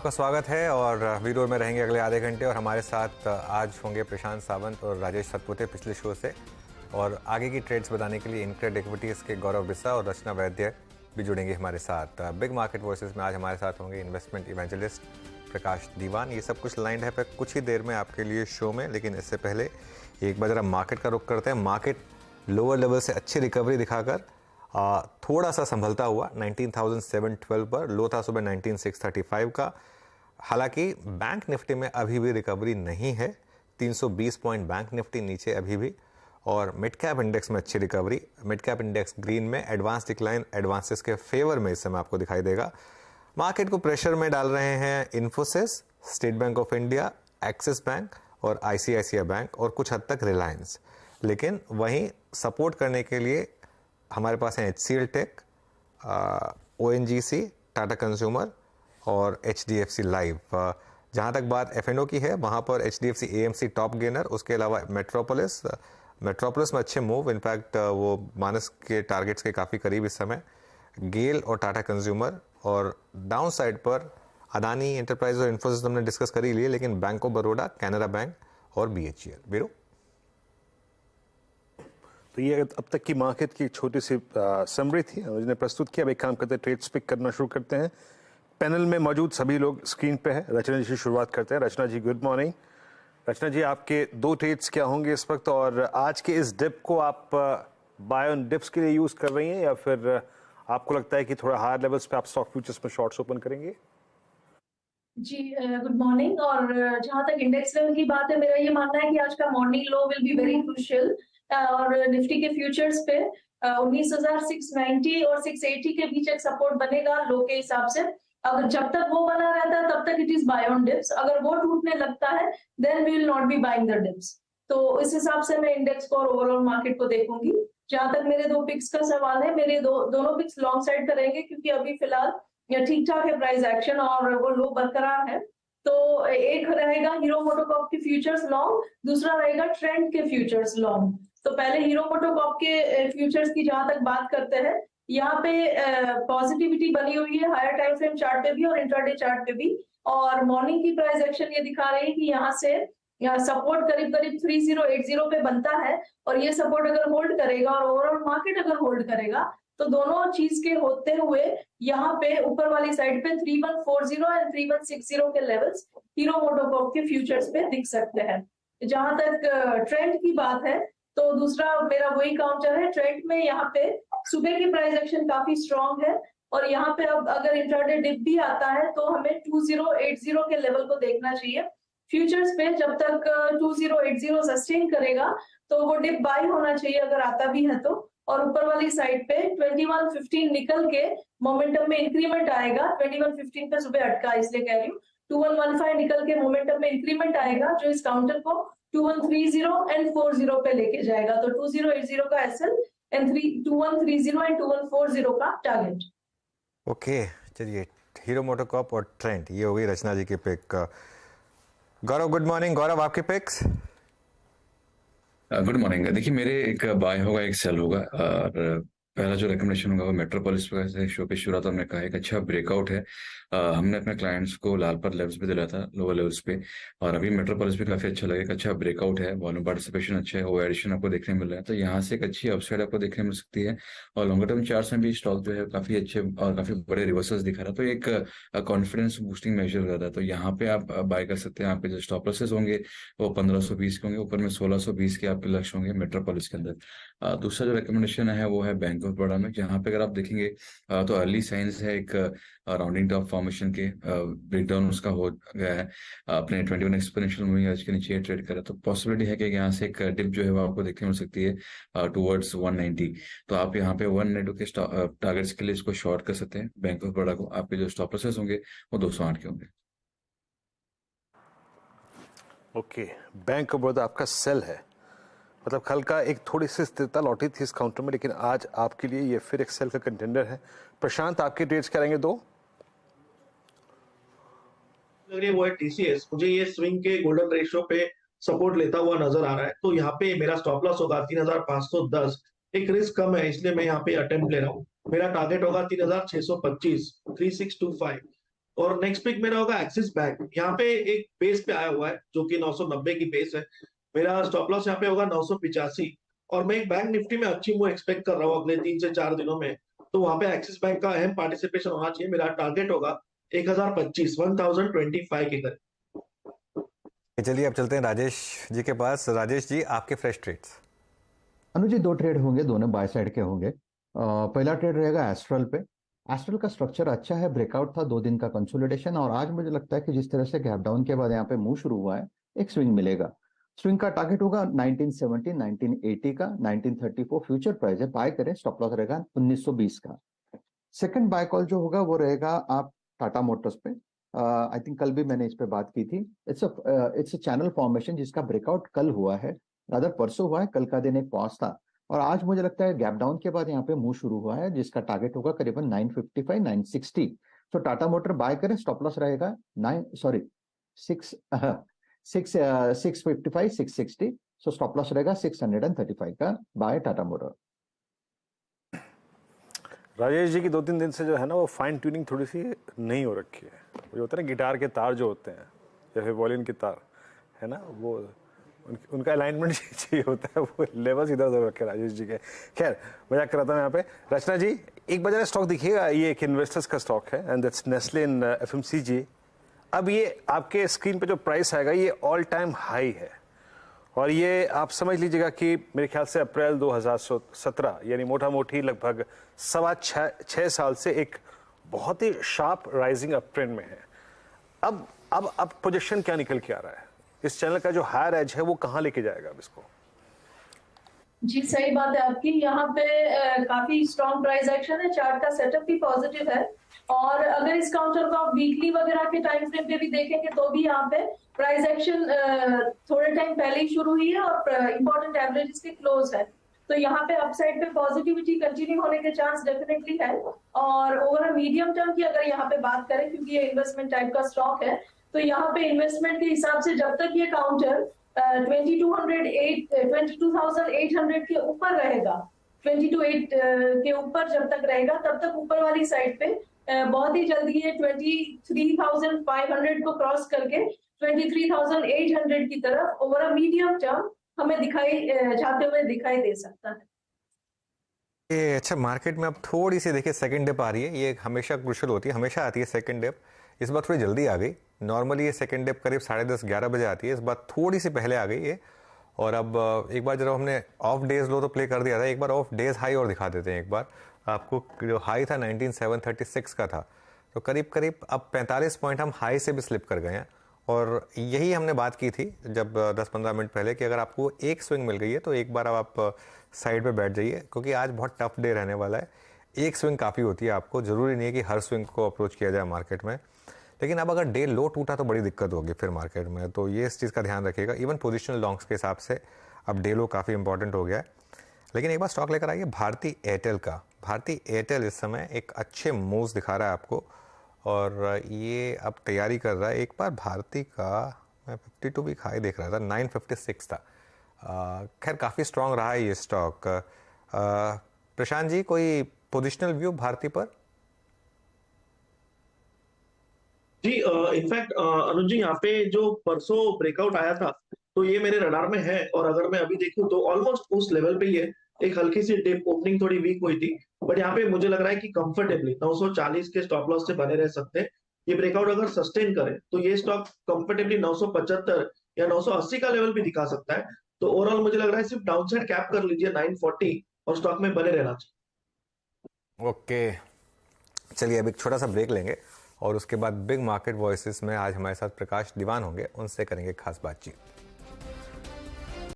आपका स्वागत है और वीडियो में रहेंगे अगले आधे घंटे और हमारे साथ आज होंगे प्रशांत सावंत और राजेश सतपुते पिछले शो से, और आगे की ट्रेड्स बताने के लिए इनक्रेड इक्विटीज़ के गौरव बिस्सा और रचना वैद्य भी जुड़ेंगे हमारे साथ। बिग मार्केट वर्सेस में आज हमारे साथ होंगे इन्वेस्टमेंट इवेंजलिस्ट प्रकाश दीवान। ये सब कुछ लाइंड है कुछ ही देर में आपके लिए शो में, लेकिन इससे पहले एक बार जरा मार्केट का रुख करते हैं। मार्केट लोअर लेवल से अच्छी रिकवरी दिखाकर थोड़ा सा संभलता हुआ 19,712 पर, लो था सुबह 19,635 का। हालांकि बैंक निफ्टी में अभी भी रिकवरी नहीं है, 320 पॉइंट बैंक निफ्टी नीचे अभी भी, और मिड कैप इंडेक्स में अच्छी recovery. Mid cap index green में, एडवांस डिक्लाइन एडवांसेस के फेवर में इस समय आपको दिखाई देगा। मार्केट को प्रेशर में डाल रहे हैं Infosys, state bank of India, axis bank और आईसीआईसीआई बैंक और कुछ हद तक रिलायंस। लेकिन वहीं सपोर्ट करने के लिए हमारे पास हैं HCL tech, ONGC, Tata consumer और HDFC लाइव। जहाँ तक बात F&O की है, वहाँ पर HDFC AMC टॉप गेनर, उसके अलावा मेट्रोपोलिस में अच्छे मूव, इनफैक्ट वो माइनस के टारगेट्स के काफ़ी करीब इस समय। गेल और टाटा कंज्यूमर, और डाउन साइड पर अदानी एंटरप्राइज और इन्फोसिस हमने डिस्कस कर ही लिए, लेकिन bank of Baroda, Canara bank और BHEL। बीरो, तो ये अब तक की मार्केट की छोटी सी समरी थी, जिन्हें प्रस्तुत किया। अब एक काम करते हैं, ट्रेड्स पिक करना शुरू करते हैं। पैनल में मौजूद सभी लोग स्क्रीन पे है। रचना जी से शुरुआत करते हैं। रचना जी, गुड मॉर्निंग। रचना जी, आपके दो ट्रेड्स क्या होंगे इस वक्त, और आज के इस डिप को आप बाय ऑन डिप्स के लिए यूज कर रही हैं या फिर आपको लगता है कि थोड़ा हायर लेवल्स पे आप स्टॉक फ्यूचर्स में शॉर्ट्स ओपन करेंगे? जी गुड मॉर्निंग। और जहां तक इंडेक्स लेवल की बात है, मेरा ये मानना है कि आज का morning low will be very crucial, और निफ्टी के फ्यूचर्स पे 19,690 और 680 के बीच एक सपोर्ट बनेगा लो के हिसाब से। अगर जब तक वो बना रहता है तब तक it is buy on dips. अगर वो टूटने लगता है then we will not be buying the dips. तो इस हिसाब से मैं इंडेक्स को और ओवरऑल मार्केट को देखूंगी। जहां तक मेरे दो पिक्स का सवाल है, मेरे दोनों पिक्स लॉन्ग साइड पे रहेंगे, क्योंकि अभी फिलहाल ठीक ठाक है प्राइस एक्शन और वो लो बरकरार है। तो एक रहेगा हीरो मोटोकॉर्प के फ्यूचर्स लॉन्ग, दूसरा रहेगा ट्रेंड के फ्यूचर्स लॉन्ग। तो पहले हीरो मोटोकॉर्प के फ्यूचर्स की जहां तक बात करते हैं, यहाँ पे पॉजिटिविटी बनी हुई है हायर टाइम फ्रेम चार्ट पे भी और इंट्राडे चार्ट पे भी। और मॉर्निंग की प्राइस एक्शन ये दिखा रही है कि यहाँ से सपोर्ट करीब करीब 3080 पे बनता है, और ये सपोर्ट अगर होल्ड करेगा और ओवरऑल मार्केट अगर होल्ड करेगा तो दोनों चीज के होते हुए यहाँ पे ऊपर वाली साइड पे 3140 एंड 3160 के लेवल्स हीरो मोटोकॉर्प के फ्यूचर्स पे दिख सकते हैं। जहां तक ट्रेंड की बात है, तो दूसरा मेरा वही काउंटर है। ट्रेंड में यहाँ पे सुबह की प्राइस एक्शन काफी स्ट्रॉन्ग है, और यहाँ पे अब अगर इंट्राडे डिप भी आता है तो हमें 2080 के लेवल को देखना चाहिए फ्यूचर्स पे। जब तक 2080 सस्टेन करेगा तो वो डिप बाय होना चाहिए अगर आता भी है तो। और ऊपर वाली साइड पे 2115 निकल के मोमेंटम में इंक्रीमेंट आएगा। 2115 पे सुबह अटका, इसलिए कह रही हूँ 2115 निकल के मोमेंटम में इंक्रीमेंट आएगा, जो इस काउंटर को 2130 एंड 40 पे लेके जाएगा। तो 2080 का एसएल एंड 2130 एंड 2140 का टारगेट। ओके, चलिए, हीरो मोटोकॉर्प और ट्रेंड, ये हो गई रचना जी की पिक। गौरव, गुड मॉर्निंग। गौरव, आपके पिक्स? Good morning. देखिए, मेरे एक बाय होगा, एक सेल होगा, और पहला जो रिकमेंडेशन होगा वो मेट्रोपोलिस पे। शो की शुरुआत हमने कहा एक अच्छा ब्रेकआउट है। हमने अपने क्लाइंट्स को लाल पर लेवल्स पे दिलाया था, लोअर लेवल्स पे, और अभी मेट्रोपोलिस भी काफी अच्छा लगे। अच्छा ब्रेकआउट है, वॉल्यूम पार्टिसिपेशन अच्छा है, वो एडिशन आपको देखने मिल रहा है, तो यहाँ से एक अच्छी अपसाइड आपको देखने मिल सकती है। और लॉन्गर टर्म चार्ट्स में भी स्टॉक जो है काफी अच्छे और काफी बड़े रिवर्सल्स दिखा रहा है, तो एक कॉन्फिडेंस बूस्टिंग मेजर कर रहा है। तो यहाँ पे आप बाय कर सकते हैं। यहाँ पे जो स्टॉप लॉसेस होंगे वो 1520 के होंगे, ऊपर में 1620 के आपके लक्ष्य होंगे मेट्रोपोलिस के अंदर। दूसरा जो रिकमेंडेशन है वो है बैंक ऑफ बड़ौदा में, जहाँ पे अगर आप देखेंगे तो अर्ली साइंस है एक राउंडिंग टॉप फॉर्मेशन के, ब्रेकडाउन उसका हो गया है। अपने 21 एक्सपोनेंशियल मूविंग एवरेज के नीचे ट्रेड करा, तो पॉसिबिलिटी है कि यहाँ से एक डिप जो है वो आपको देखने मिल सकती है टुवर्ड्स 190। तो आप यहाँ पे 192 के टारगेट्स के लिए इसको शॉर्ट कर सकते हैं बैंक ऑफ बड़ौदा को। आपके जो स्टॉप लॉसेस होंगे वो 208 के होंगे। ओके, बैंक ऑफ बड़ौदा आपका सेल है, मतलब कल का एक थोड़ी सी स्थिरता लौटी थी इस काउंटर में, लेकिन आज आपके लिए ये फिर एक सेल का कंटेंडर है। प्रशांत, आपके ट्रेड्स करेंगे दो? लग रही है वो है TCS। मुझे ये स्विंग के गोल्डन रेशियो पे सपोर्ट लेता हुआ नजर आ रहा है, तो यहाँ पे मेरा स्टॉप लॉस होगा 3510। एक रिस्क कम है, इसलिए मैं यहाँ पे अटेम्प्ट ले रहा हूँ। मेरा टारगेट होगा 3625, 3625। और नेक्स्ट पिक मेरा होगा एक्सिस बैंक। यहाँ पे एक बेस पे आया हुआ है जो कि 990 की बेस है। मेरा स्टॉप लॉस यहाँ पे होगा 985, और मैं एक बैंक निफ्टी में अच्छी मूव एक्सपेक्ट कर रहा हूँ अगले 3 से 4 दिनों में। तो वहां पे एक्सिस बैंक का अहम पार्टिसिपेशन होना चाहिए। मेरा टारगेट होगा 1025 के करीब। चलिए अब चलते हैं राजेश जी के पास। राजेश जी, आपके फ्रेश ट्रेड्स। अनुज जी, 2 ट्रेड होंगे, दोनों बाय साइड के होंगे। पहला ट्रेड रहेगा एस्ट्रल पे। एस्ट्रल का स्ट्रक्चर अच्छा है, ब्रेकआउट था, 2 दिन का कंसोलिडेशन, और आज मुझे लगता है कि जिस तरह से गैप डाउन के बाद यहाँ पे मूव शुरू हुआ है, एक स्विंग मिलेगा। स्विंग का टारगेट होगा 1970 1980 का, 1934 फ्यूचर प्राइस है, बाय करें। स्टॉप लॉस रहेगा 1920 का। सेकंड बाय कॉल जो होगा वो रहेगा आप टाटा मोटर्स पे। आई थिंक कल भी मैंने इस पे बात की थी। इट्स अ चैनल फॉर्मेशन जिसका ब्रेकआउट कल हुआ है, रादर परसों हुआ है, कल का दिन एक पॉज था, और आज मुझे लगता है गैप डाउन के बाद यहाँ पे मूव शुरू हुआ है जिसका टारगेट होगा करीबन 955 960। तो टाटा मोटर बाय करें, स्टॉप लॉस रहेगा 655 660। सो स्टॉप लॉस रहेगा 635 का, बाय टाटा मोटर। राजेश जी की 2-3 दिन से जो है ना वो फाइन ट्यूनिंग थोड़ी सी नहीं हो रखी है। वो जो होता है ना गिटार के तार जो होते हैं या फिर वॉलिन के तार है ना, वो उनका अलाइनमेंट चाहिए होता है, वो लेवल्स इधर उधर रखे राजेश जी के। खैर, मजाक कराता हूँ यहाँ पे। रचना जी, एक बार स्टॉक दिखिएगा, ये एक इन्वेस्टर्स का स्टॉक है and that's Nestle in FMCG। अब ये आपके स्क्रीन पे जो प्राइस आएगा ये ऑल टाइम हाई है, और ये आप समझ लीजिएगा कि मेरे ख्याल से अप्रैल 2017 यानी मोटा मोटी लगभग 6.25 साल से एक बहुत ही शार्प राइजिंग अप ट्रेंड में है। अब प्रोजेक्शन क्या निकल के आ रहा है? इस चैनल का जो हायर एज है वो कहाँ लेके जाएगा अब इसको? जी सही बात है आपकी। यहाँ पे काफी स्ट्रॉन्ग प्राइस एक्शन है, चार्ट का सेटअप भी पॉजिटिव है, और अगर इस काउंटर को आप वीकली वगैरह के टाइम फ्रेम पे भी देखेंगे तो भी यहाँ पे प्राइस एक्शन थोड़े टाइम पहले ही शुरू हुई है और इंपॉर्टेंट एवरेजेस के क्लोज है। तो यहाँ पे अपसाइड पे पॉजिटिविटी कंटिन्यू होने के चांस डेफिनेटली है। और ओवर मीडियम टर्म की अगर यहाँ पे बात करें, क्योंकि ये इन्वेस्टमेंट टाइप का स्टॉक है, तो यहाँ पे इन्वेस्टमेंट के हिसाब से जब तक ये काउंटर 22,800 के ऊपर रहेगा, 22,800 के ऊपर जब तक रहेगा, तब तक ऊपर वाली साइड पे बहुत ही जल्दी ये 23,500 को क्रॉस करके 23,800 की तरफ ओवर अ मीडियम टर्म हमें जाते हुए दिखाई दे सकता है। ये अच्छा, मार्केट में अब थोड़ी सी देखिए सेकंड डिप आ रही है। ये हमेशा क्रूशियल होती है, हमेशा आती है सेकंड डिप। इस बार थोड़ी जल्दी आ गई। नॉर्मली ये सेकंड डिप करीब 10:30-11 बजे आती है, इस बार थोड़ी सी पहले आ गई है। और अब एक बार जब हमने ऑफ डेज लो तो प्ले कर दिया था, एक बार ऑफ डेज हाई और दिखा देते हैं। एक बार आपको जो हाई था 19,736 का था, तो करीब करीब अब 45 पॉइंट हम हाई से भी स्लिप कर गए हैं। और यही हमने बात की थी जब 10-15 मिनट पहले कि अगर आपको एक स्विंग मिल गई है तो एक बार अब आप साइड पे बैठ जाइए, क्योंकि आज बहुत टफ डे रहने वाला है। एक स्विंग काफ़ी होती है आपको, ज़रूरी नहीं है कि हर स्विंग को अप्रोच किया जाए मार्केट में। लेकिन अब अगर डे लो टूटा तो बड़ी दिक्कत होगी फिर मार्केट में, तो ये इस चीज़ का ध्यान रखिएगा। इवन पोजिशनल लॉन्ग्स के हिसाब से अब डे लो काफ़ी इंपॉर्टेंट हो गया है। लेकिन एक बार स्टॉक लेकर आइए भारती एयरटेल का। भारती एयरटेल इस समय एक अच्छे मूव्स दिखा रहा है आपको, और ये अब तैयारी कर रहा है। एक बार भारती का मैं 52 वीक हाई देख रहा था, 956 था। खैर काफ़ी स्ट्रांग रहा है ये स्टॉक। प्रशांत जी, कोई पोजिशनल व्यू भारती पर? जी इनफैक्ट अनुज जी, यहाँ पे जो परसों ब्रेकआउट आया था तो ये मेरे रडार में है, और अगर मैं अभी देखूं तो ऑलमोस्ट उस लेवल पे ही है। एक हल्की सी डिप, ओपनिंग थोड़ी वीक हुई थी, बट यहाँ पे मुझे लग रहा है कि कंफर्टेबली 940 के स्टॉप लॉस से बने रह सकते हैं। ये ब्रेकआउट अगर सस्टेन करे तो ये स्टॉक कंफर्टेबली 975 या 980 का लेवल भी दिखा सकता है। तो ओवरऑल मुझे लग रहा है सिर्फ डाउनसाइड कैप कर लीजिए 940 और स्टॉक में बने रहना चाहिए। ओके, चलिए अब एक छोटा सा ब्रेक लेंगे और उसके बाद बिग मार्केट वॉइसेस में आज हमारे साथ प्रकाश दीवान होंगे, उनसे करेंगे खास बातचीत।